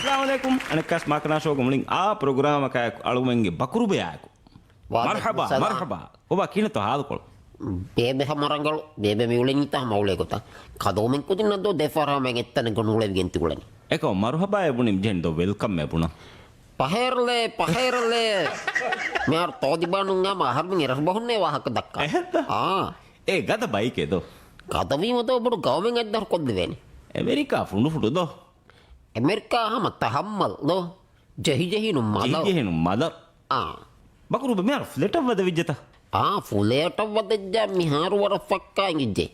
Assalamualaikum. Anakas makna show gumling a program ka alumenge bakuru be ayako. Marhaba, marhaba. Oba kina to haadu kol. Bebe hamarangal bebe mi ulen ita ma ule kota. Kadomen kutin do defara men etten gonule genti kulen. Eko marhaba ebunim jendo welcome ebuna. Paherle. Me ar todi banunga ma har mi ras bahunne wahak dakka. E gada bike edo. Kadavi moto budu gawmen eddar koddeveni. America fundu fudu do. Amerika hama tahammal do. Jahi nu mala. Jahi nu mala. Bakuru be me ar flat of the vijata. Fuleta wadajja miharu wara fakka ingije.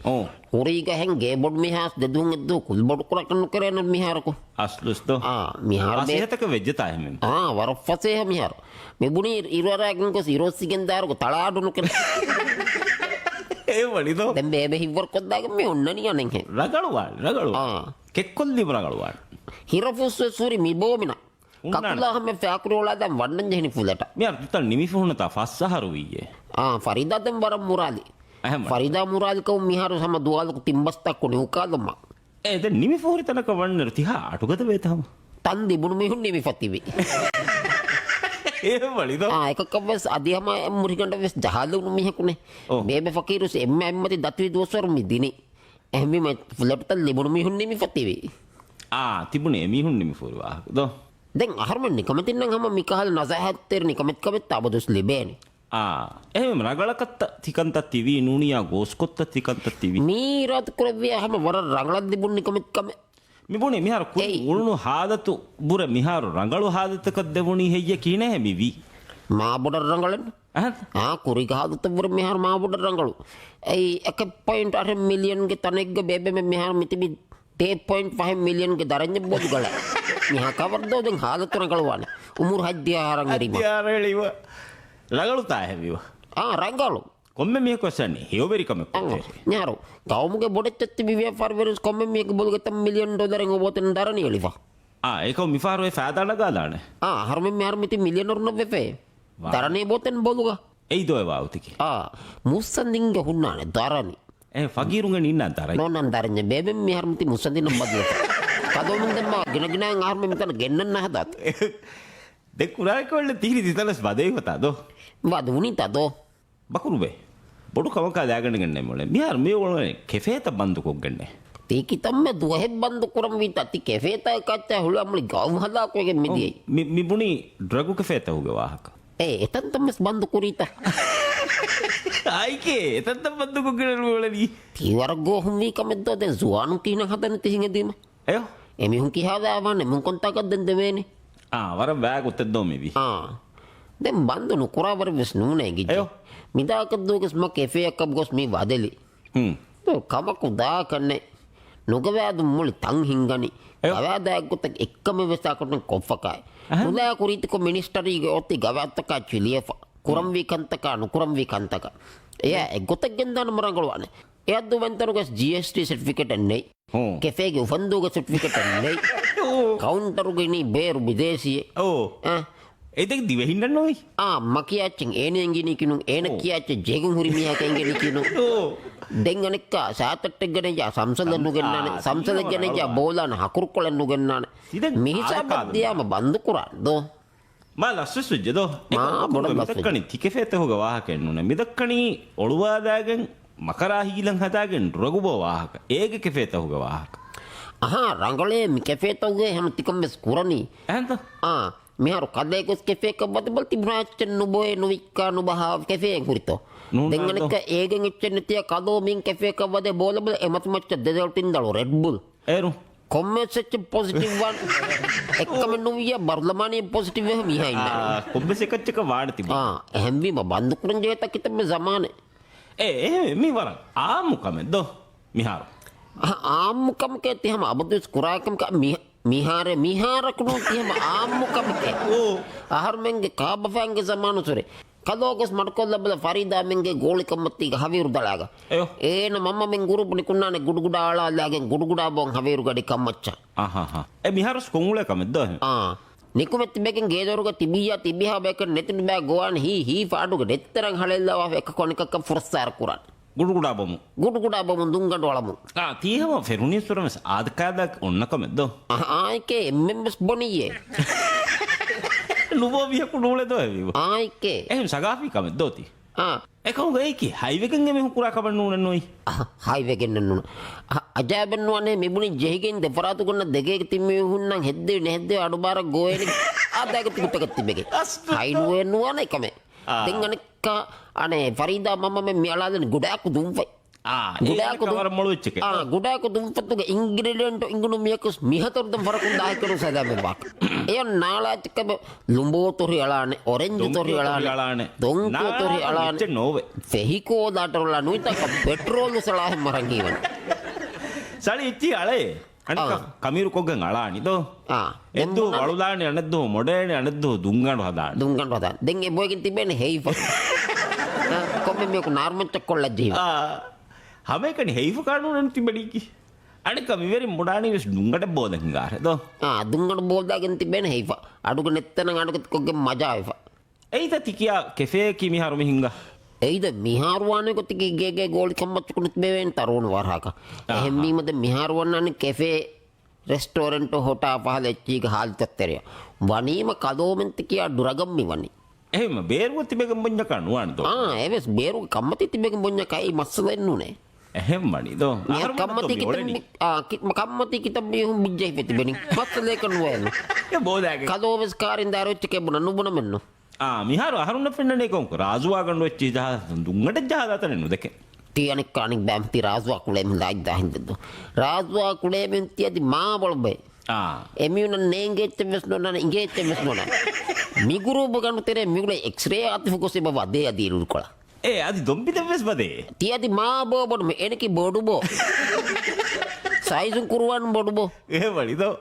Huriga henge bod mihas dedung eddu kul bod kura kanu kerena miharku. Aslus do. Mihar be. Asihata ka vejjata ahme. Wara fase ha mihar. Me buni irwara gun ko sirossigen daru ko taladu nu ken. E wali do. Den bebe hivor koddaga me onnani anen he. Ragalu. Kekkolli ragalu. Hirafusse suri mi bomina. Kapula hame faakurola dan wannan jehni fuleta. Me ar tutal nimi fuhuna ta fassaharu wiye. Farida tem baram murali. Farida murali ko miharu sama dual ko timbasta ko niukadama. Den nimi fuhuri tanaka wanner tiha atugada vetama. Tandi bunu mihun nimi fatibi. E wali do. Ekakkas adihama muriganda wes jahalu mihakune. Bebe fakirus emmati datwi dosor midini. Ehmi me fuleta libunu mihun nimi fatibi. Tibune mihun nimi fuhuri wa do. Den aharmen nikametin nang hama mikahal nazahat ter nikamet tabadus libeni. එහෙම රගලකත්ත තිකන්තත් තිවී නූනියා ගෝස්කොත්ත තිකන්තත් තිවී මීරත් කරවිය හැම වර රංගලත් දිබුන් නිකමෙත්කම මිබුණේ මිහාර උළුණු හාදතු බුර මිහාරු රංගලු හාදතක දෙවුණී හෙయ్య කීන හැමිවි මා බොඩ රංගලන් කුරික හාදත බුර මිහාර මා බොඩ රංගලු ඒ 1.8 million ගේ තනෙක්ගේ බේබේ මෙ මිහාර මිතිබි 8.5 million ගේ දරඤ්ඤ බොදු ගල මිහා කවර්දෝ දෙන් හාදතු රංගලවන උමුර හජ්දියා රංගරිම හජ්දියා රගලු තාහෙවිව රංගලු කොම්මෙ මිය කොසන්නේ හියෝබෙරිකම ඥාරු ගෞමුගේ බොඩෙච්චත්ති බිවිය ෆර්වරිස් කොම්මෙ මියක බොල්ගත මිලියන් ඩොලරෙන් ඔබතෙන් දරණි එලිවා ඒක මිෆාරෝේ ෆෑදාන ගාදාන හර්මෙ මියර මිති මිලියන් ඔරන වෙෆේ දරණි බොතෙන් බොලුගා එයි දොය වාවතිකි මුස්සන්දින්ගේ හුන්නානේ දරණි ෆගීරුන්ගේ නින්න දරයි නොනන් දරඤ්ඤ බේබෙ මියර මිති මුස්සන්දින බදලට කදොමින් දෙම්ම ගෙන ආර්මෙ මිතන ගෙන්නන්න හදත් දෙකුරායකවල තීරි දිතලස් බදේ හොතාදෝ වදුනිතදෝ බකුරුබේ බොඩු කමකා දාගෙන ගන්නේ මොලේ මිහාර මේ වල කෙෆේත බන්දුකොක් ගන්නේ තීකි තම්මේ දුහෙ බන්දු කරම් විතති කෙෆේත කච්ච හුලම්ලි ගවම් හදා කොගේ මිදියි මිබුණි ඩ්‍රගු කෙෆේත උගේ වාහක එතන් තම්මස් බන්දු කුරීත ආයිකේ එතන් තම් බන්දුකොක් ගන්න මොලේ තීවරගෝ හුම්වි කමෙද්දෝ දැන් සුවානු කින හදන තිහින් එදීම අයෝ එමිහුන් කිහාදාවන්නේ මුන් කොන්තාකක් දෙන්න දෙවේනේ වර බෑග් උත්තෙද්දෝ මෙවි දැන් බන්දුනු කුරාවර වෙස් නුනේ ගිජ්ජ මිදාකද්දෝගස් ම කෙෆේ එකක් ගොස් මේ වදලි කමකු දා කන්නේ නුගවැදු මුල් තන් හින්ගනි ගවැදාගොත එක්කම වෙසකට කොෆකයි නුලා කුරීතක මිනිස්ටරිගේ ඔති ගවැත්තක චිලියෆ කුරම් විකන්තක නුකුරම් විකන්තක එය එගොතක් ගෙන්දාන මරංගලවන්නේ එයද්දු වෙන්තරුගස් GST ಸರ್ಟಿಫಿಕೇಟ್ ಅನ್ನೈ ಕೆಫೆಗೆ ಉಫಂದುಗ ಸರ್ಟಿಫಿಕೇಟ್ ಅನ್ನೈ ಕೌಂಟರುಗೆ ನೀ ಬೇರು ವಿದೇಶಿಯೇ ඒදක දිවහින්න නොයි මකියාච්චෙන් ඒනෙන්ගිනි කිනු ඒන කියාච්ච ජේගුන් හුරි මිහකෙන්ගෙනි කිනු දෙංගනෙක්ක සාතට්ට ගෙනජා සම්සලන්නු ගෙන්නාන සම්සල ගෙනජා බෝලාන හකුරු කොලන්නු ගෙන්නාන මිහිසා බද්දියාම බන්දු කුරන්දෝ මා ලස්සස් විජ්ජදෝ මිදක්කනි තිකෙෆේත හොග වාහකෙන්නුන මිදක්කනී ඔළුවාදාගෙන් මකරා හීලන් හදාගෙන් රොගුබෝ වාහක ඒක කෙෆේත හොග වාහක ರಂಗಳೇ ಕೆಫೆ ತೌಗೆ ಹಮ ತಿಕಮ್ಮೆಸ್ ಕುರನಿ ಎಂತ මිහාරු කදේකොස් කෙෆේ කබ්බත බල්ති බ්‍රාච්චන් නුබෝය නුවික්කා නුබහාව කෙෆේ කුරිතෝ දෙංගනක ඒගෙන් ඉච්චෙන් තිය කදෝ මින් කෙෆේ කබ්බදේ බෝලබල එමත් මච්ච දෙදල්ටින් දලෝ රෙඩ් බුල් ඒරු කොම්මෙසෙච්ච පොසිටිව් වන් එක්කම නුවිය බර්ලමානී පොසිටිව් වෙහ මිහා ඉන්නා කොම්මෙස එකච්චක වාඩ තිබා එහෙම්වි බන්දු කුරන් ජේත කිතම zamaane මේ වරන් ආමුකමෙද්දෝ මිහාරු ආමුකම කේති හම අබදුස් කුරාකම මිහාරකුණු තියම ආම්මුකමකේ අහර්මෙන්ගේ කාබෆෑන්ගේ සමානු සුරේ කදෝගස් මටකොල්ලබල ෆරීදාමෙන්ගේ ගෝලිකම්මත්තිග හවීරු දලාග ඒන මම මෙන් ගුරුපුනි කුන්නානේ ගුඩුගුඩාලාගෙන් ගුඩුගුඩා බොන් හවීරු ගඩි කම්මච්චා මිහාරස් කොංගුලේ කමෙද්ද නිකුමෙත් බෙකෙන් ගේදරුග තිබියා බෙක නෙතින් බෑ ගෝවන් හී ෆාඩුග දෙතරන් හලෙල්ලා එක කොනිකක ෆුර්සාර කුරන් ගුඩු කුඩා බොමු. ගුඩු කුඩා බොමු දුංගඩ වලමු. తీయම ఫెరునీశ్వరం ఆదకాద ఉన్నకమెద్దో ආයිකේ එම්එම්එස් බොනියේ. නුබෝ වියකු නූලෙදෝ ඇවිව. ආයිකේ. එහෙම සගාපි කමෙද්දෝති. ආ එකෝ ගේකි හයිවෙකෙන් එමෙ කුරා කබන්න නුනනොයි. හයිවෙකෙන් නුන. අජාබන් වනේ මෙබුනි ජෙහිගෙන් දෙපරාතු කොන්න දෙකේක තිම්මි හුන්නම් හෙද්දේ නෙහෙද්දේ අඩුබාර ගෝයනි ආදාක තිකුටක තිබෙකේ. හයිනුවේ නුවනේ කමේ. දෙන් අනික අනේ ෆරීදා මම මේ මියලාදෙන ගොඩාක් දුම්පයි. ගොඩාක් කවර මොළු වෙච්ච එක. ගොඩාක් දුම්පතුගේ ඉන්ග්‍රීඩියන්ට් ඉංගුණු මියකස් මිහතරදම් ෆරකුන් දායකරු සදාමෙ බක්. එය නාලාචක ලුඹෝ තොරි අලානේ ඔරෙන්ජ් තොරි අලානේ දොංකෝ තොරි අලානේ නෝවේ ෆෙහිකෝ දාටරලා නුයිතක පෙට්‍රෝල් සලාහ මරංගීවන්. සලි ඉච්චි අලේ අනික කමිරු කොග්ගන් අලානිදෝ එද්දු වළුදානේ අනද්දෝ මොඩේනේ අනද්දෝ දුංගණු හදාන දුංගණු හදාන දෙන් ඒ බොයකින් තිබෙන්නේ හේයිෆ කොම්මෙ මේක නාර්මච්ච කොල්ලා ජීව හමේකනි හේයිෆ කානුනන් තිබෙඩිකි අනික මිවරි මොඩානි වෙස් දුංගඩ බෝදන් ගාරදෝ දුංගණු බෝදාගෙන් තිබෙන්නේ හේයිෆ අඩුක නෙත්තන අඩුක කොග්ගේ මජායිෆ එයිත තිකියා කෙෆේ කි මිහාරු මිහිංගා එයිද මිහාරුවානේ කොතිගේ ගේගේ ගෝලි කම්මච්චුකුනුත් බෙවෙන් තරුණ වරහක එහෙම වීමද මිහාරුවන්නන්නේ කැෆේ රෙස්ටෝරන්ට් හොටා පහල එච්චීක හාල්තත්තරය වනීම කදෝමෙන්ති කියා දුරගම්මි වනි එහෙම බේරුව තිබෙගම් බොඤ්ඤ කනුවන්තෝ එවස් බේරුව කම්මති තිබෙගම් බොඤ්ඤ කයි මස්ස දෙන්නුනේ එහෙම මනිදෝ කම්මති කම්මති කිතබ්බි හුම් බිජ්ජයි පෙතිබෙනි මස්ස ලේකනුවේන ඒ බෝදාගේ කදෝමස් කාරින් දාරොච්ච කෙබුන නුබුන මෙන්නු මිහාරු අහරුන්න පෙන්නනේ කොංක රාජුවා ගන්න වෙච්ච ජහද දුංගට ජහදතන නුදක තියනික් කානික් බෑම්ති රාජුවා කුලේම ලායිදා හින්දද රාජුවා කුලේමෙන් තියදි මා බොල්බේ එමියුන නේංගෙච්ච මෙස්නොන ඉංගෙච්ච මෙස්නොන මිගුරු බගනු තෙරේ මිගුල එක්ස්රේ අතිෆු කොසේ බව දේ අදීරු කොල ඒ අදි දොම්බි දෙවස් බදේ තියදි මා බෝ බොඩ මේ එනකි බොඩු බෝ සයිසුන් කුරුවන් බොඩු බෝ ඒ වලිදෝ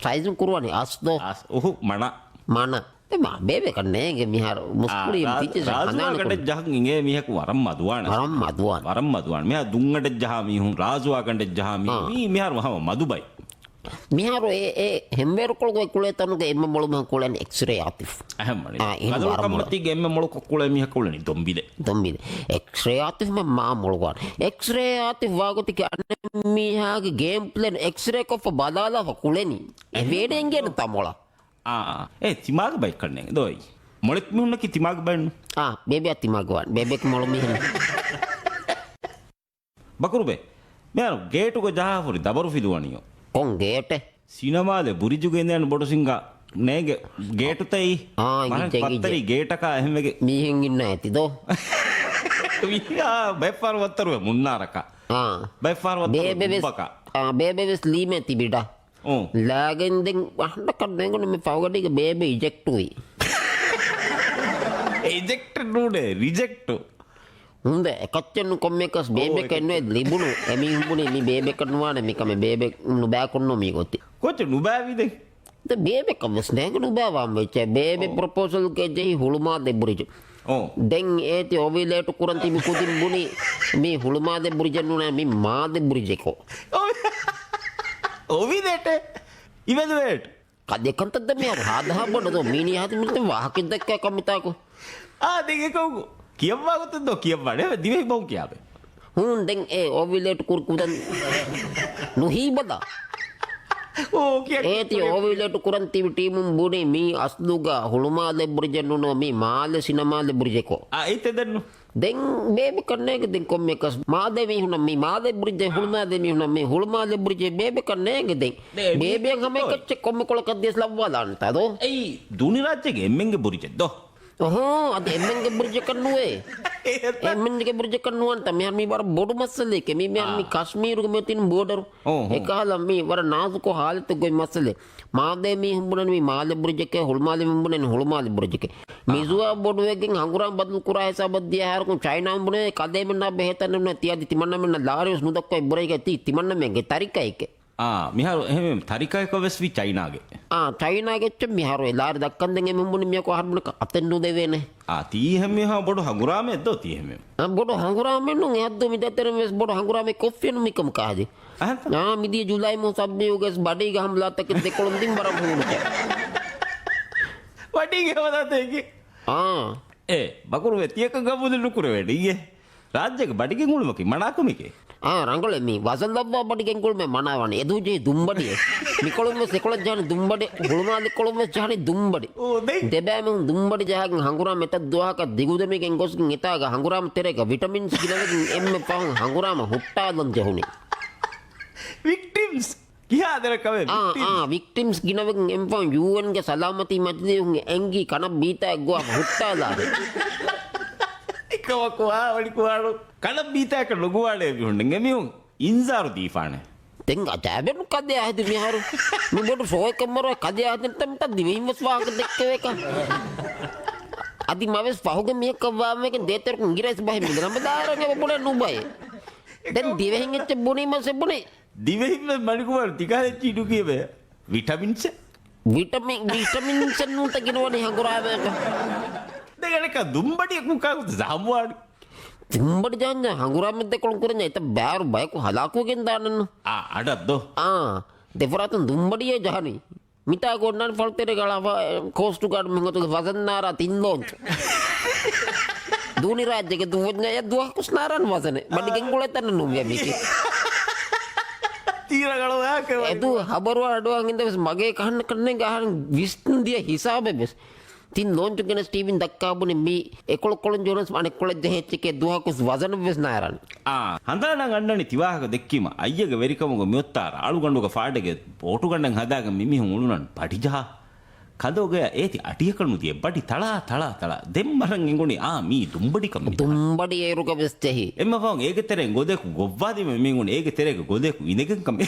සයිසුන් කුරුවනි අස්දෝ ඔහු මන එමා බේබේ කන්නේගේ මිහාර මුස්කුලි පිච්ච රාජුවාකට ජහන් ඉගේ මිහක වරම් මදුවාන මෙහා දුංගට ජහා මිහුන් රාජුවාකට ජහා මි මිහාර මහම මදුබයි මිහාර ඒ හෙම්බේර කොල්ගොයි කුලේ තනුගේ එම්ම මොළු මහ කුලෙන් එක්ස්රේ ආතිෆ් අහම්මනි කදෝ කම්මති ගෙම්ම මොළු කුලේ මිහ කුලෙනි දොම්බිද එක්ස්රේ ආතිෆ් මා මොළුගාන එක්ස්රේ ආතිෆ් වාගොති කියන්නේ මිහාගේ ගේම් ප්ලේන් එක්ස්රේ කොෆ බදාලා කුලෙනි ඒ වේඩෙන් ගෙන තමොලා ඒ තිමාග බයි කරන්නේ දොයි මොලෙත් මිහුන්නකි තිමාග බයින්නු බේබේ තිමාගවන් බේබේක මොළු මිහන බකුරුබේ මෙයාර ගේටුක ජහාපුරි දබරු ෆිදුවනියෝ කොන් ගේට සිනමාලේ බුරිජුගේ ඉඳන් බොඩු සිංගා නේගේ ගේටුතයි පත්තරි ගේටක එහෙමගේ මිහෙන් ඉන්න ඇතිදෝ විහා බයිෆාර වත්තරුව මුන්නාරක බයිෆාර වත්තරුව බේබෙස් ලීමේ තිබිඩා ලාගෙන් දෙන් වහන්න කන්නේගොන මේ පවගඩික බේබේ ඉජෙක්ටුයි ඉජෙක්ට් නුනේ රිජෙක්ට් හොඳ එකච්චන් කොම්මෙකස් බේබේ කන්නේ ලිබුණු එමි හුඹුනේ මේ බේබේ කරනවානේ මේක මේ බේබේ නුබෑ කොන්නෝ මේ ගොති කොච්ච නුබෑවිද ද බේබේ කවස් නේග නුබෑවම් වෙච්ච බේබේ ප්‍රොපෝසල් කේ ජෙහි හුළුමා දෙබුරිජ දෙන් ඒති ඔවිලේට කුරන්ති මි කුදින් බුනි මේ හුළුමා දෙබුරිජ නුනේ මේ මා දෙබුරිජකෝ ඔවිදට ඉවදවට කදෙකන්තද මේ හාදහා බොඩදෝ මීනි හති මිලට වාහකින් දැක්ක කම්මිතාකෝ දෙකකවු කියවවාගොතදෝ කියවන්නේ දිවෙහි බව් කියාවේ හුන් දෙන් ඒ ඔවිලේට කුරුකුදන් නොහී බදා ඒති ඔවිලේට කුරන්ති ටීමුම් බුනේ මේ අස්දුගා හුළුමා දෙබුරිජ නුනෝ මේ මාල සිනමා දෙබුරිජකෝ ඒතදන්නු දෙන් බේබි කන්නේක දෙන් කොම්මෙකස් මාදෙමි හුන මේ මාදෙ බුරිජ හුළුමා දෙමි හුන මේ හුළුමා දෙ බුරිජ බේබි කන්නේක දෙන් බේබියන් හැම එකච්ච කොම්මෙ කොලක දෙස් ලබ්වා දාන්නතදෝ එයි දුනි රාජ්‍යගේ එම්මෙන්ගේ බුරිජද්දෝ අද එම්මෙන්ගේ බුරිජ කන්නුවේ එම්මෙන්ගේ බුරිජ කන්නුවන් තමයි මේ වර බොඩු මස්සලේ කේ මේ මේ කාශ්මීරුගේ මේ තින් බෝඩර් එකහලා මේ වර නාසුකෝ हालत ගොයි මස්සලේ මාදේ මේ හම්බුනනේ මේ මාලේ බුරිජකේ හුළුමාලේ හම්බුනනේ හුළුමාලේ බුරිජකේ මිසුවා බොඩුවකින් හංගුරම් බදල් කුරා හිසබද්දිය හරකු චයිනා හම්බුනේ කදේ මෙන්න බෙහෙතන්න නේ තියදි තිමන්න මෙන්න ලාරියස් නුදක්කයි බුරයිගේ තිමන්න මේගේ තරිකයිකේ මිහාරු එහෙම තරිකයක වෙස් වි චයිනාගේ චයිනාගේ ච මිහාරු එලාර දක්කන් දෙන් එමුඹුනේ මියකෝ හර්බුන අතෙන් නුදේ වේනේ තීහෙම මිහා බොඩු හංගුරාමේ එද්දෝ තීහෙම බොඩු හංගුරාමේ නුන් එද්දෝ මිදතර මෙස් බොඩු හංගුරාමේ කොෆියන් මිකම කාදි මිදිය ජුලයි මෝ සබ්බේ උගස් බඩේ ගහම්ලා තක දෙකොළොම් දින් බර මුණුට වඩි ගවදතේකි බකුරු වෙතියක ගබුදු නුකුර වැඩියේ රාජ්‍යක බඩිගෙන් උළුමකි මනාකුමිකේ. ರಂಗೊಳೆ ಮೀ ವಸಂತಬ್ಬ ಬಡಿಗೆನ್ ಕುಳ್ಮೆ ಮನವಣಿ ಎದುಜಿ ದುಂಬಡಿ ನಿಕೊಳುಮೆ ಸೆಕೊಳ ಜಾನಿ ದುಂಬಡಿ ಹುಳುಮಾಲಿ ಕೊಳುಮೆ ಜಾನಿ ದುಂಬಡಿ ದೆಬෑಮ ದುಂಬಡಿ ಜಹಾಗ ಹಂಗುರಾಮ ಎತ ದುಹಾಕ ದಿಗುದಮಿಗೆನ್ ಗೊಸ್ಗಿನ್ ಇತಾಗ ಹಂಗುರಾಮ ತೆರೆಗ ವಿಟಮಿನ್ಸ್ ಗಿನವೆಗಿನ್ ಎಮ್ಮೆ ಪಹಂ ಹಂಗುರಾಮ ಹುಟ್ಟಾದಂ ಜಹುನಿ ವಿಕ್ಟಿಮ್ಸ್ කියාදර කවේ වික්ටිම්ස් ಗಿನවෙಗಿನ್ ಎಂ ಪಹಂ ಯುಎನ್ ಗೆ ಸಲಾಮತಿ ಮತಿದೆಯುನ್ ಎಂಗಿ ಕನ ಬೀತಾ ಗುವಾ ಹುಟ್ಟಾದಾರೆ එකවකවා වලිකුවාඩු කන බීතයක ලොගුවාඩේ විහුන්ඩෙන් එමිහුන් ඉන්සාරු දීපානේ ತೆಂಗ ಜಾಬೆನು ಕದ್ದೆ ಆಯ್ತು ಮಿಹಾರು ನಿಮ್ಮೊಟ್ಟು ಸೋಯ್ ಕಮ್ಮರೋ ಕದ್ದೆ ಆಯ್ತು ಅಂತ ದಿವೇಮಸ್ ವಾಕ ದೆಕ್ಕವೇಕ ಅದಿ ಮವೆಸ್ ಪಹುಗೆ ಮಿ ಕವ್ವಾಮೆಗೆ ದೇತರ ಇಂಗಿರೇಸ್ ಬಹಿ ಮಿ ನಮ್ಮದಾರಗೆ ಬುಳೆ ನುಬೈ ದೆನ್ ದಿವೆಹಿಂ ಎಚ್ಚ ಬುನಿ ಮಸೆ ಬುನಿ දිවෙහිම මලිකුවාඩු තිකාලේ චීඩු කියවේ ವಿಟಮಿನ್ಸ್ ಅನ್ನು ತೆಗಿನವನಿ ಹಂಗುರಾವೇಕ දෙගනක දුම්බඩියක් මුකාකුත් සාමුවාඩු ದುಂಬಡಿ ಜಾಂಜ ಹಂಗುರಾಮ ತೆಕ್ಕೊಂಡು ಕುರಂಜ ಐತ ಬ್ಯಾರು ಬಯಕು ಹಲಾಕುಗೆನ್ ದಾನನ್ನು ಅಡದ್ದೋ ದೆಫರಾತನ್ ದುಂಬಡಿಯೇ ಜಹನಿ ಮಿತಾ ಗೊಂಡಾನ್ ಫಲ್ತೆರೆಗಳ ಕೋಸ್ಟು ಗಾರ್ಡ್ ಮಿಂಗತು ವಸನ್ನಾರ ತಿಂದೋಂಚು ದೂನಿ ರಾಜ್ಯಕ್ಕೆ ದುವಜ್ಞ ದುಹಕು ಸ್ನಾರನ್ ವಸನೆ ಬಡಿಗೆನ್ ಕುಳೆತನ ನುವ್ಯ ಮಿಕಿ ತೀರಗಳು ಯಾಕೆ ಅದು ಹಬರುವ ಅಡುವಂಗಿಂದ ಮಗೆ ಕಣ್ಣು ಕಣ್ಣೆ ಗಹನ್ ವಿಷ್ಣುದಿಯ ಹಿಸಾಬೆ ಬೆಸ್ ತಿನ್ ಲೋಂಚು ಗೆನ ಸ್ಟೀವಿನ್ ದಕ್ಕಾಬುನಿ ಮೀ ಎಕೊಳಕೊಳನ್ ಜೋನಸ್ ಅಣೆಕೊಳಜ್ಜ ಹೆಚ್ಚಿಕೆ ದುಹಾಕುಸ್ ವಜನ ಬೆಸ್ ನಾರನ್ ಹಂದಾನಂಗ ಅಣ್ಣನಿ ತಿವಾಹಕ ದೆಕ್ಕಿಮ ಅಯ್ಯಗ ವೆರಿಕಮುಗ ಮಿಯೊತ್ತಾರ ಆಳುಗಂಡುಗ ಫಾಡೆಗೆ ಪೋಟುಗಂಡಂಗ ಹದಾಗ ಮಿಮಿ ಹುಳುನನ್ ಪಟಿಜಾ ಕದೋಗ ಏತಿ ಅಟಿಯಕಣ್ಣು ದಿಯ ಬಡಿ ತಳ ತಳ ತಳ ದೆಮ್ಮರಂ ಎಂಗುಣಿ ಮೀ ದುಂಬಡಿ ಕಮ್ಮಿ ದುಂಬಡಿ ಏರುಗ ಬೆಸ್ತೆಹಿ ಎಮ್ಮ ಫಾಂಗ್ ಏಗೆ ತೆರೆ ಗೊದೆಕು ಗೊವ್ವಾದಿ ಮಿಂಗುಣಿ ಏಗೆ ತೆರೆಗೆ ಗೊದೆಕು ಇನೆಗಂ ಕಮ್ಮಿ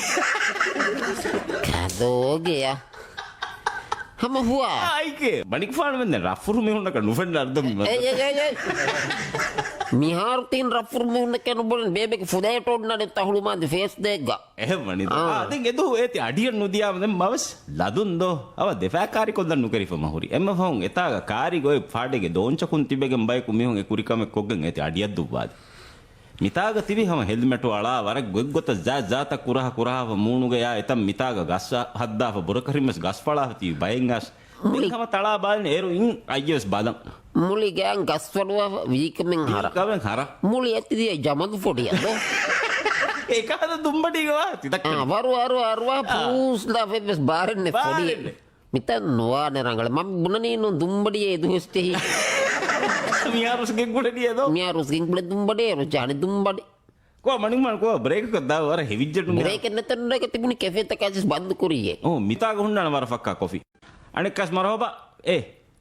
ಕದೋಗೆಯ ಹಮ ಹುವಾ ಆಯ್ಕೆ ಬಣಿಕ್ ಫಾಣ ಬಂದೆ ರಫ್ರು ಮಿಹುಂಡಕ ನುಫೆಂಡ ಅರ್ಧ මිහාරු තින් රෆුර් මුන්න කෙනු බොලන් බේබෙක ෆුදේටෝඩ් නඩ තහුළු මාද ෆේස් දෙග්ග එහෙමනි අදින් එදු ඒති අඩියන් නුදියාම දැන් මවස් ලදුන්දෝ අව දෙෆා කාරි කොද්දන් නුකරිෆ මහුරි එම්ම ෆෝන් එතාග කාරි ගොයි ෆාඩෙගේ දෝංචකුන් තිබෙගෙන් බයිකු මිහුන් ඒ කුරිකම කොග්ගෙන් ඒති අඩියක් දුවාද මිතාග තිබි හම හෙල්මෙට් වලා වර ගොග්ගොත ජාත කුරහ කුරහව මූණුගේ යා එතම් මිතාග ගස් හද්දාව බොරකරිමස් ගස් පලාහ ති බයෙන් ගස් මිකම තලා බලන ඒරු ඉන් අයියස් බලන් මුලි ගෑන් ගස්වලුව වීකමෙන් හර මුලි ඇතිදිය ජමදු පොඩියද ඒකද දුම්බටිගවා තිතක් වරු පූස්ලා වෙබස් බාරන්නේ පොඩිය මිතන් නොවාන රංගල මම බුණනීනු දුම්බඩියේ දුස්තෙහි මියාරුස්ගෙන් ගුඩියදෝ මියාරුස්ගෙන් ගුඩ දුම්බඩේ රුචානි දුම්බඩි කෝ මනින් කෝ බ්‍රේක් එකක් දාව වර හෙවිජ්ජටු බ්‍රේක් නැතන එක තිබුණි කැෆේ එක ඇස් බන්ද් කුරියේ මිතා ගහුන්නාන වර ෆක්කා කොෆි අනෙක් කස් මරහොබා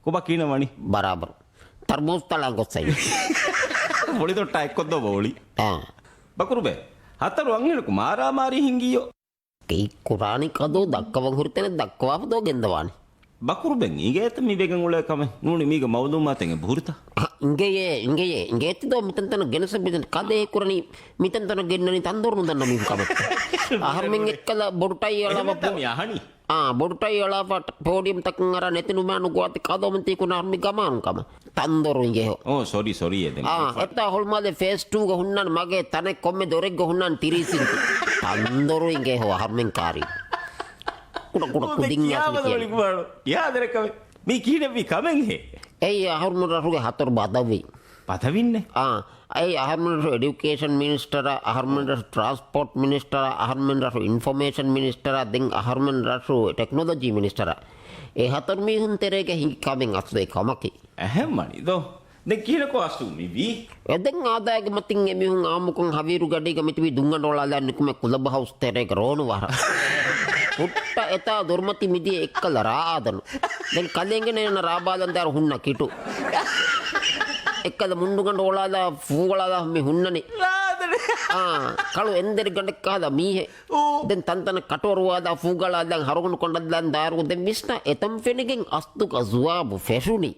කොබා කීනවනි බරාබර තර්මෝස් තලංගොස්සයි බොලි ತೊಟ್ಟಾ එක්කොද්ද බෝලි ಬಕುರುಬೆ ಹತ್ತರು ಅಂಗಿಣಕು ಮಾರಾಮಾರಿ ಹಿಂಗಿಯೋ ಕೈ ಕುರಾನಿ ಕದೋ ದಕ್ಕವ ಹುರ್ತನೆ ದಕ್ಕವಾಪದೋ ಗೆಂದವಾನಿ ಬಕುರುಬೆನ್ ಈಗೇತ ಮಿ ಬೆಗನ್ ಉಳೆ ಕಮೆ ನೂನಿ ಮೀಗ ಮೌಲೂಮಾತೆಂಗೆ ಭೂರಿತ ಇಂಗೆ ಎತ್ತಿದೋ ಮಿತಂತನ ಗೆನಸ ಬಿದನ್ ಕದೆ ಕುರನಿ ಮಿತಂತನ ಗೆನ್ನನಿ ತಂದೋರ್ನು ದನ್ನ ಮೀ ಕಮೆ ಆಹರ್ಮೆನ್ ಎಕ್ಕಲ ಬೊಡುಟೈ ಅಳವ ಯಾಹಣಿ ಬೊಡುಟೈ ಅಳವ ಪೋಡಿಯಂ ತಕ್ಕಂಗರ ನೆತಿನು ಮಾನು ಗೋತಿ ಕದೋ ಮಂತಿ ಕುನಾರ್ಮಿ ಗಮಾನು ಕಮ ತಂದೋರು ಇಂಗೆ ಸಾರಿ ಎದೆ ಎತ್ತ ಹೊಳ್ಮಾದೆ ಫೇಸ್ 2 ಗ ಹುಣ್ಣನ್ ಮಗೆ ತನೆ ಕೊಮ್ಮೆ ದೊರೆಗ್ಗ ಹುಣ್ಣನ್ ತಿರಿಸಿಂತು ತಂದೋರು ಇಂಗೆ ಹೋ ಆಹರ್ಮೆನ್ ಕಾರಿ ಕುಡ ಕುದಿಂಗ್ ಯಾದರ ಕಮೆ me ಕೀಡವಿ common hey ahormunaruge hator badawi padavinne ahormunaru education minister ahormunaru transport minister ahormunaru information minister then ahormunaru technology minister e hator mi hun terege hin kamen asde kamaki ehmani do den kinako astu mi vi eden adage matin emi hun amukun haviru gadiga mitivi dungandola lannukume kulab house terege ronu wara ಹುಟ್ಟ ಎತ ದುರ್ಮತಿ ಮಿದಿ ಎಕ್ಕಲ ರಾದನು then ಕಲೆಂಗೆ ನೇನ ರಾಬಾದಂದಾರ ಹುಣ್ಣ ಕಿಟು ಎಕ್ಕಲ ಮುಂಡುಗಂಡ ಒಳಾದ ಫೂಗಳಾದ ಮಿ ಹುಣ್ಣನಿ ಕಳು ಎಂದರಿ ಗಂಡಕ್ಕಾದ ಮೀಹೆ then ತಂತನ ಕಟೋರುವಾದ ಫೂಗಳಾದ ಹರಗೊಂಡುಕೊಂಡದ್ದ ದಾರು then ಮಿಸ್ನ ಎತಂ ಫೆನಿಗೆನ್ ಅಸ್ತುಕ ಜುವಾಬು ಫೆಶುನಿ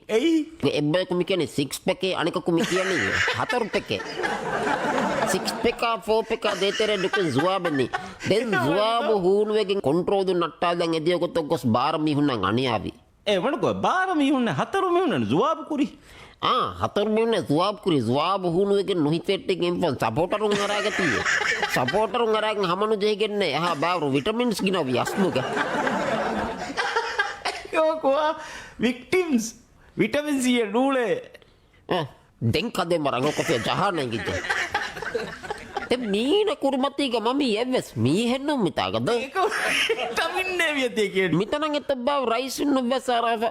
ಎಬ್ಬೆ ಕುಮಿಕೆನಿ 6 ಪೆಕೆ ಅಣಿಕ ಕುಮಿಕಿಯನಿ 4 ಪೆಕೆ 6 ಪೆಕ 4 ಪೆಕ ದೇತೆರೆ ಡುಕೆ ಜುವಾಬನಿ then ಜುವಾಬು ಹೂನುವೆಗೆನ್ ಕೊಂಟ್ರೋದು ನಟ್ಟಾದಂಗ್ ಎದಿಯಗೊತ್ತ ಗೊಸ್ ಬಾರ ಮೀಹುನ್ನಂಗ್ ಅಣಿಯಾವಿ ವಣಕೋ ಬಾರ ಮೀಹುನ್ನ 4 ಮೀಹುನ್ನ ಜುವಾಬು ಕುರಿ හතර මෙන්න සුවාබ් කුරි සුවාබ් හුණුවකින් නොහිතෙට්ටකින් එම්පන් සපෝටරුන් අරාගතිය සපෝටරුන් අරාගෙන හමනු ජෙහෙගෙන්නේ එහා බාවරු vitamins ගිනවි අස්මුක යෝකෝ වික්ටිම්ස් vitamin C නූලේ Den kade marang ko fe jahana gitu. Te mina kurmati ga mami eves mi henno mitaga do. ඒක විටමින් වියතිය කියන්නේ. මිතනං එතබ්බා රයිස් नु බසාරව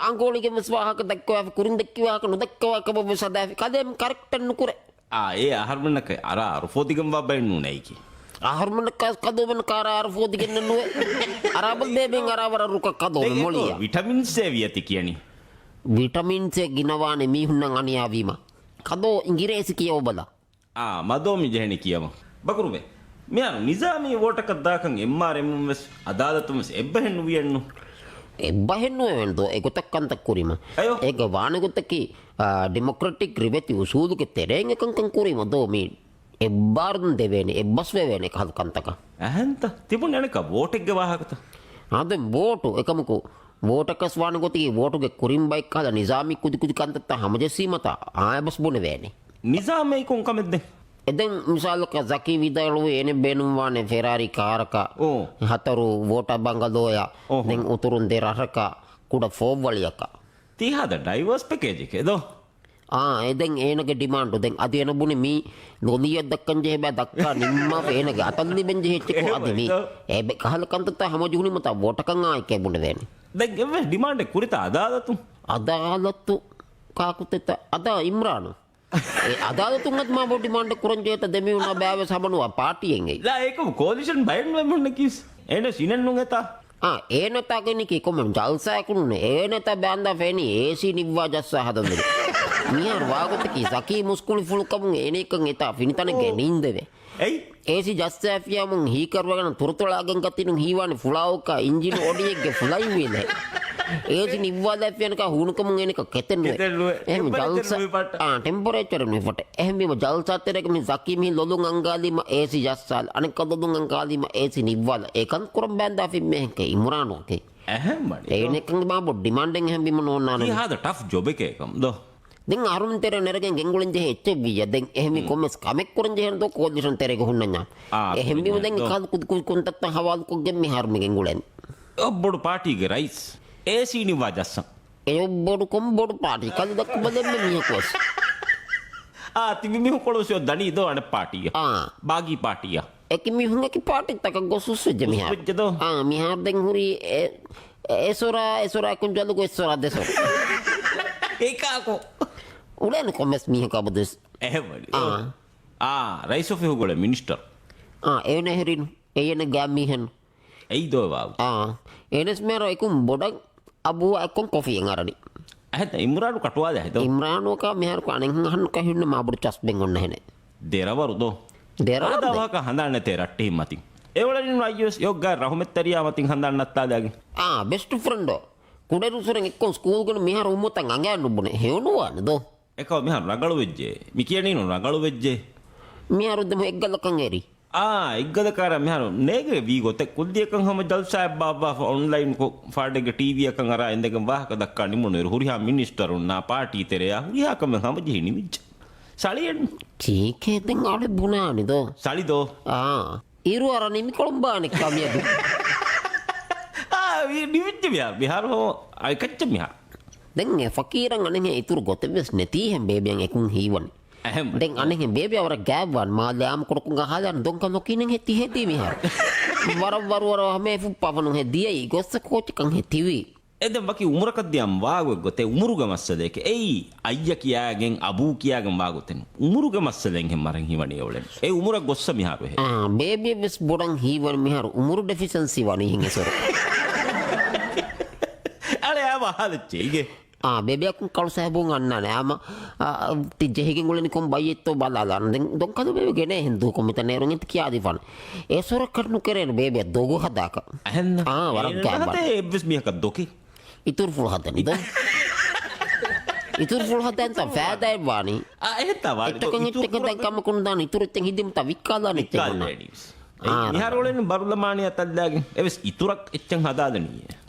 අංගෝලිගේ මස්වාහක දක්වා කුරින් දක්වා නොදක්වා කබ සදා කදෙම් කරෙක්ට් නුකුර. ඒ ආහාරමනක අර අරෆෝතිගම් වබ්බෙන් නුනේ කි. ආහාරමන කදොමන කාර අරෆෝති ගෙන්න නුවේ. අරබල් බේබෙන් අරවර රුක කදොම මොලිය. විටමින් C වියති කියන්නේ. Vitamin C ගිනවානේ මිහුන්නන් අනියාවීම. කදෝ ඉංග්‍රීසි කියව බලා. මදෝමි ජෙහෙනි කියම බකරුවේ මෙයා නිසාමී වෝටක දාකන් එම්ආර්එම් වෙස් අදාලතුමස් එබ්බහෙන් නුවියන්නු එබ්බහෙන් නුවෙන්දෝ ඒකතක්කන්ත කුරිම ඒක වානගොතකි ඩෙමොක්‍රටික් රිවෙති උසූදුක තෙරෙන් එකංකන් කුරිම දෝ මේ එබ්බාර්දන් දෙවෙනේ එබ්බස් වෙවෙනේ කන්තක ඇහන්ත තිබුණ යනක වෝටෙක්ග වාහකත අද වෝටු එකමකු වෝටකස් වානගොතකි වෝටුගේ කුරින් බයික් කාලා නිසාමී කුදි කන්තත්ත හමජසීමත ආයබස් බොන වේනේ නිසාමයි කොන්කමෙද්ද එදෙන් මිසාලක zaki විදලුව එනේ බෙනුම් වානේ ෆෙරාරි කාරක හතරු වෝට බංගලෝය දෙන් උතුරුන් දෙරහක කුඩ ෆෝවලියක තීහද ඩයිවර්ස් පැකේජ් එකේ දෝ එදෙන් ඒනගේ ඩිමාන්ඩ් දෙන් අදින බුනේ මී නොලිය දක්කන් ජේ බෑ දක්කා නිම්ම ඒනගේ අතන්දි බෙන් ජේ හෙච්චකෝ අදි මී ඒ කහල කන්තත හමජුනි මත වෝටකන් ආයි කැබුනේ වෙන්නේ දැන් එවේ ඩිමාන්ඩ් කුරිත අදාලතු කාකුතෙත අදා ඉම්රානු අදාලතුන්ගත් මා බොඩි මණ්ඩ කුරංජේත දෙමි උනා බෑවේ සබනුවා පාටියෙන් එයි ඒක කෝලිෂන් බයෙන් වෙමුන්න කිස් එන සිනෙන්නුන් එතා ඒනතා කෙනෙක් කොම ජල්සාකුන්නේ ඒනතා බෑන්දා ෆෙනි ඒසි නිව්වා ජස්සා හදන්නේ මියර් වාගොතකි සකී මුස්කුලි ෆුල්කමුන් එනේකන් එතා ෆිනිතන ගෙනින්දවේ එයි ඒසි ජස්සාෆියා මුන් හී කරවගෙන තුරතොලාගෙන් ගතිනුන් හීවානේ ෆුලාවක ඉන්ජින් ඔඩියෙක්ගේ ෆුලයි වේලේ ඒසි නිව්වා දැෆියනක හුණුකමුන් එනක කෙතෙන්නේ එහෙම ජල්සා ටෙම්පරේචර් නෙවට එහෙම බිම ජල්සාතරක මේ සකී මි ලොලුන් අංගාලිම ඒසි ජස්සාල් අනෙක් ලොලුන් අංගාලිම ඒසි නිව්වාල ඒකන් කරම් බෑන්දා ෆිම් මෙහෙක ඉමුරානෝකේ එහෙම ඒනෙකන් බා බො ඩිමාන්ඩෙන් එහෙම බිම නෝන්නානේ හාද ටෆ් ජොබ් එකේකම් දෝ දෙන් අරුන් තෙර නරගෙන් ගෙන්ගුලෙන් ජෙ එච්චවිය දෙන් එහෙමි කොමස් කමෙක් කරන් ජෙහෙන් දෝ කෝඩිෂන් තෙරෙක හුන්නඤා එහෙම බිම දෙන් කල් කුදු කුන්තත් හවල් කොගෙන් මි හර්මි ගෙන්ගුලෙන් ඔබ්බොඩු පාටිගේ රයිස් ඒසි නිවා ජස්සම් ඒ ඔබ්බොඩු කොම් බොඩු පාටි කල් දක්ක බදෙන්න මියකොස් තිබි මිහු කොළොසියෝ දනී දෝ අන පාටිය බාගී පාටිය එක මිහුන්ගේ පාටි තක ගොසුස් වෙජ මිහාර මිහාර දෙන් හුරි එසොරා කුංජලු ගොස්සොරා දෙසොර ඒකාකෝ උලෙන් කොමස් මිහක බදස් එහෙමලි රයිස් ඔෆ් හුගොල මිනිස්ටර් එවන හෙරින් එයන ගෑම්මිහෙන් ඇයි දෝවාව එනස් මේර එකුම් බොඩක් අබුව එක්කොන් කොෆියෙන් අරනි ඇත ඉම්රානු කටවාද ඇත ඉම්රානෝක මෙහරක අනෙහන් කහින්න මාබුඩු චස්බෙන් ඔන්න හෙන දෙරවරුදෝ දෙරදවාක හඳන්න තේ රට්ටි මතින් ඒවලින් අයියස් යොග්ග රහුමෙත්තරියා මතින් හඳන්නත්තාදාගේ බෙස්ට් ෆ්‍රෙන්ඩෝ කුඩරුසුරෙන් එක්කොන් ස්කූල්ගන මෙහර උම්මතන් අඟයන්න උබනේ හෙවනුවාන දෝ එකව මෙහර රගලු වෙජ්ජේ මි කියන්නේ නෝ රගලු වෙජ්ජේ මිහරුද්දම එක්ගලකන් එරි ඉගදකාර මෙහරු නේගේ වී ගොතෙක් කුද්දියකන් හම ජල්සාබ් බාබා ඔන්ලයින් කො ෆාඩගේ ටීවී එකන් අර එන්දකන් වාහක දක්කා නිමුනේ හුරිහා මිනිස්ටරුන්නා පාටි තෙරයා හුරිහාකම හම ජෙහිනි මිච්ච සලියෙන් චීකේ දෙන් අර බුනානි දෝ සලිදෝ ඉරු අර නිමි කොළඹානේ කමියදු නිවිච්ච බිහාර හෝ අය කච්ච මිහා දැන් ෆකීරන් අනේ ඉතුරු ගොතෙස් නැති හැම් බේබියන් එකුන් හීවන්නේ දැන් අනේ බේබි අවර ගෑවන් මාලෑම් කොරකුන් ගහලා දොන්ක නොකිනෙන් හෙති හෙති මිහර වර මේ ෆුප්පවනු හෙදියයි ගොස්ස කෝචකන් හෙතිවි එදම් වකි උමරකද්දියම් වාගො ගොතේ උමුරුග මස්සදේක එයි අයිය කියාගෙන් අබූ කියාගෙන් වාගොතෙන් උමුරුග මස්සදෙන් හෙම් මරන් හිවණේ ඔලෙන් ඒ උමුර ගොස්ස මිහාරු හෙ බේබි වෙස් බොඩන් හීවන මිහාරු උමුරු ඩෙෆිෂන්සි වනි හිඟ සොර අනේ ආවහලච්චේගේ බේබියකුන් කළු සෑබුන් අන්නනේ ආම තිජෙහිගෙන් ගොලනි කොම් බයියත්තෝ බලාලාන දැන් දොන්කද බේබි ගෙනේ හින්දු කොමිත නේරුන් ඉත කියා දිවන ඒ සොර කටනු කරේන බේබිය දොගු හදාක අහන්න වරක් ගෑබන් ඒ එබ්ස් මිහක දොකි ඉතුරු ෆුල් හදන්නේ දෝ ඉතුරු ෆුල් හදන්න තා ෆෑදයි වානි එහෙත් වානි එතකන් ඉතක දැන් කම කුන් දාන ඉතුරු එතෙන් හිදිම තා වික්කාලා නෙත් මිහාර වලින් බරුලමානිය අතල්ලාගෙන් එවස් ඉතුරක් එච්චන් හදාදනිය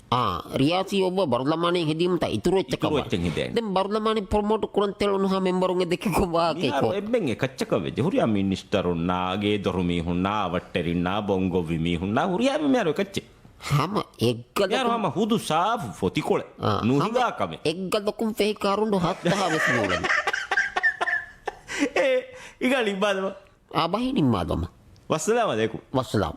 රියාසි ඔබ බර්ලමානයේ හෙදීමට ඉතුරු වෙච්ච කම දැන් බර්ලමානයේ ප්‍රොමෝට් කරන් තෙලුණා මෙම්බරුන්ගේ දෙක කොවාකේකෝ එබ්බෙන් එකච්චක වෙජ හුරියා මිනිස්ටරුන්නාගේ දොරුමි හුන්නා වට්ටරින්නා බොංගෝ විමි හුන්නා හුරියා මෙයාර එකච්ච හැම එක්ගල යාරම හුදු සාෆ් ෆොතිකොල නුහිගා කම එක්ගලකුම් ෆෙහි කාරුණු හත්තා වෙස් නෝලන ඉග ලිබ්බාදම ආබහි නිම්මාදම වස්සලාම දෙකු වස්සලාම්